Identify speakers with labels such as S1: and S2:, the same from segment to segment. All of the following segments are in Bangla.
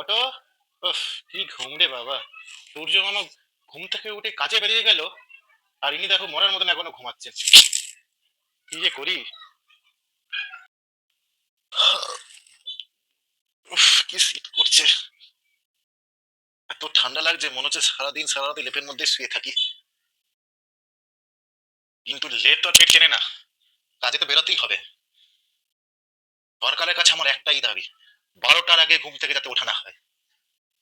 S1: ফটো। উফ, কি ঘুম রে বাবা। সূর্য মামা ঘুম থেকে উঠে কাজে বেরিয়ে গেল, আর ইনি দেখো মরার মতন এখনো ঘুমাচ্ছেন। কি যে করি। উফ, কি শীত করছে। এত ঠান্ডা লাগছে, মনে হচ্ছে সারাদিন সারা রাত লেপের মধ্যে শুয়ে থাকি। কিন্তু লেপ তো আর পেট চেনে না, কাজে তো বেরোতেই হবে। সরকারের কাছে আমার একটাই দাবি, 12টার আগে ঘুম থেকে যাতে ওঠা না হয়।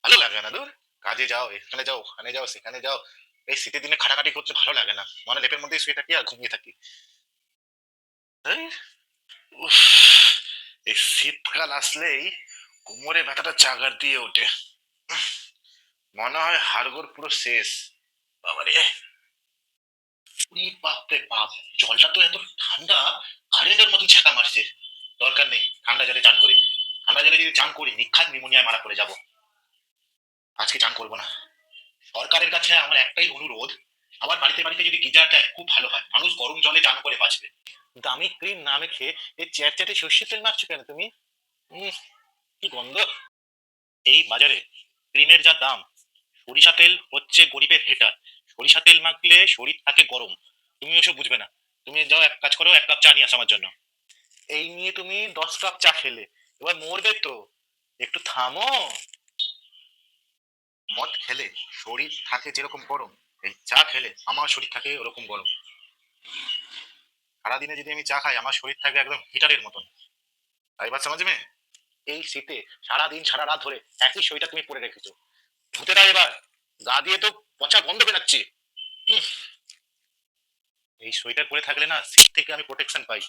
S1: ভালো লাগে না দূর। কাজে যাও, এখানে যাও, ওখানে যাও, সেখানে যাও। এই শীতের দিনে খাটাখাটি করতে ভালো লাগে না, মানে লেপের মধ্যেই শুয়ে থাকি আর ঘুমিয়ে থাকি। এই, উফ, এই শীতকাল আসলেই কোমরে ব্যথাটা চাগার দিয়ে ওঠে। মনে হয় হাড়গোড় পুরো শেষ। বাবারে, বাপরে বাপ। জলটা তো এত ঠান্ডা, কারেন্টের মতো ঝাঁকা মারছে। দরকার নেই ঠান্ডা জলে চান করি। ঠান্ডা জলে যদি চান করি নিখাত নিমোনিয়ায় মারা পড়ে যাবো। আজকে চান করবো না। সরকারের কাছে আমার একটাই অনুরোধ, আবার বাড়িতে বাড়িতে যদি গিজার দেয় খুব ভালো হয়, মানুষ গরম জলে চান করে বাঁচবে। দামি ক্রিম না মেখে এই চ্যাটচ্যাটে সর্ষের তেল মাখছো কেন তুমি? কি গন্ধ। এই বাজারে ক্রিমের যা দাম, সরিষা তেল হচ্ছে গরিবের হেটার। সরিষা তেল মাখলে শরীর থাকে গরম। তুমি ওসব বুঝবে না। তুমি যাও, এক কাজ করো, 1 কাপ চা নিয়ে আসো আমার জন্য। এই নিয়ে তুমি 10 কাপ চা খেলে, এবার মরবে তো। একটু থামো। মদ খেলে শরীর থাকে যেরকম গরম, এই চা খেলে আমার শরীর থাকে ওরকম গরম। সারাদিনে যদি আমি চা খাই আমার শরীর থাকে একদম হিটারের মতন। তাই বাদ সমাজ মে। এই শীতে সারাদিন সারা রাত ধরে একই সোয়েটার তুমি পরে রেখেছো, ধুতে দাও এবার। গা দিয়ে তো পচা গন্ধ বেরাচ্ছে। এই সোয়েটার পরে থাকলে না শীত থেকে আমি প্রোটেকশন পাই।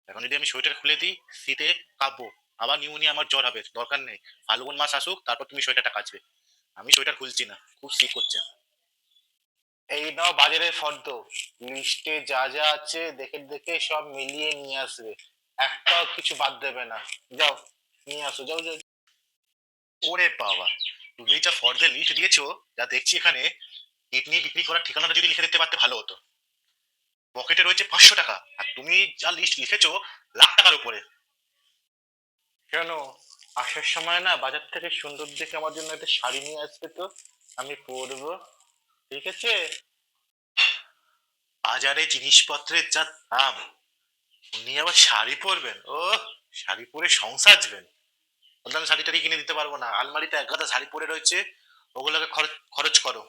S1: এখন যদি আমি সোয়েটার খুলে দিই শীতে কাঁপবো, আবার নিউমোনিয়া আমার জ্বর হবে। দরকার নেই, ফাল্গুন মাস আসুক তারপর তুমি সোয়েটারটা কাচবে। আমি সোয়েটার খুলছি না, খুব শীত করছে। এই নাও বাজারের ফর্দ, লিস্টে যা যা আছে দেখে দেখে সব মিলিয়ে নিয়ে আসবে, একটাও কিছু বাদ দেবে না। যাও, নিয়ে আসো, যাও যাও। ওরে বাবা, তুমি যা ফর্দের লিস্ট দিয়েছো, যা দেখছি এখানে, কিডনি বিক্রি করার ঠিকানাটা যদি লিখে দিতে পারতে ভালো হতো। পকেটে রয়েছে 500 টাকা, আর তুমি যা লিস্ট লিখেছো লাখ টাকার উপরে। কেন, আসার সময় না বাজার থেকে সুন্দর দেখে আমার জন্য একটা শাড়ি নিয়ে আসবে তো, আমি পরবো। ঠিক আছে। বাজারে জিনিসপত্রের যা দাম, উনি আবার শাড়ি পরবেন? ও, শাড়ি পরে সংসার সাজবেন? বললাম শাড়ি টাড়ি কিনে দিতে পারবো না, আলমারিতে এক গাদা শাড়ি পরে রয়েছে, ওগুলোকে খরচ খরচ করো,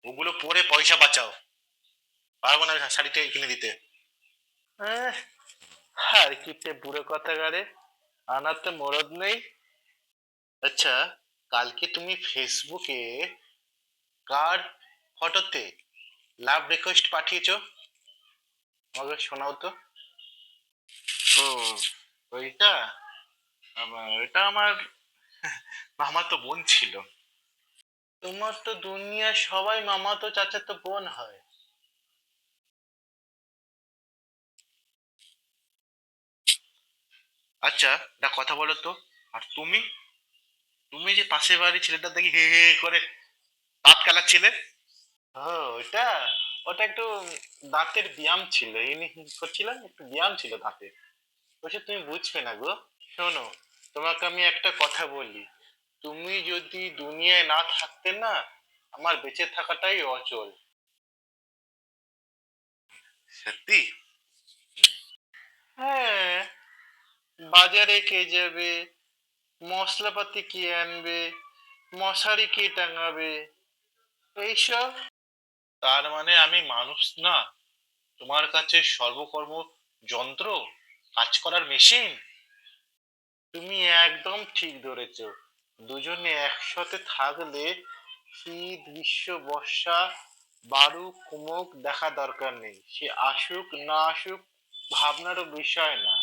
S1: ওগুলো পরে পয়সা বাঁচাও। পারবো না শাড়িটা কিনে দিতে। আহ, আর কিপটে বুড়ো কথা গারে, আনার তো মরদ নেই। আচ্ছা, কালকে তুমি ফেসবুকে কার ফটোতে লাভ রিকোয়েস্ট পাঠিয়েছো, আমাকে শোনাও তো। ও, ওইটা ওইটা আমার মামাতো বোন ছিল। তোমার তো দুনিয়ার সবাই মামাতো চাচাতো বোন হয়। আচ্ছা, একটা কথা বলো তো, আর তুমি, তুমি যে পাশের বাড়ির ছেলেটা দেখি হে হে করে দাঁত কালাচ্ছিলে। ও, ওটা ওটা একটু দাঁতের ব্যায়াম ছিল, ইনি করছিলাম, একটু ব্যায়াম ছিল দাঁতের। ওসব তুমি বুঝবে না গো। শোনো, তোমাকে আমি একটা কথা বলি, তুমি যদি দুনিয়ায় না থাকতে না, আমার বেঁচে থাকাটাই অচল। সত্যি? হ্যাঁ, বাজারে কে যাবে, মশলাপাতি কে আনবে, মশারি কে টাঙাবে, এইসব। তার মানে আমি মানুষ না, তোমার কাছে সর্বকর্ম যন্ত্র, কাজ করার মেশিন। তুমি একদম ঠিক ধরেছ। দুজনে একসাথে থাকলে শীত গ্রীষ্ম বর্ষা বারুক কুমুক দেখা দরকার নেই, সে আসুক না আসুক ভাবনারও বিষয় না।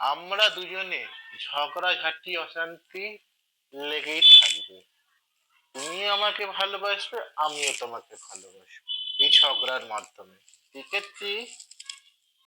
S1: আমরা দুজনে ঝগড়াঝাটি অশান্তি লেগেই থাকবে। তুমি আমাকে ভালোবাসবে, আমিও তোমাকে ভালোবাসবো, এই ঝগড়ার মাধ্যমে। ঠিক আছে?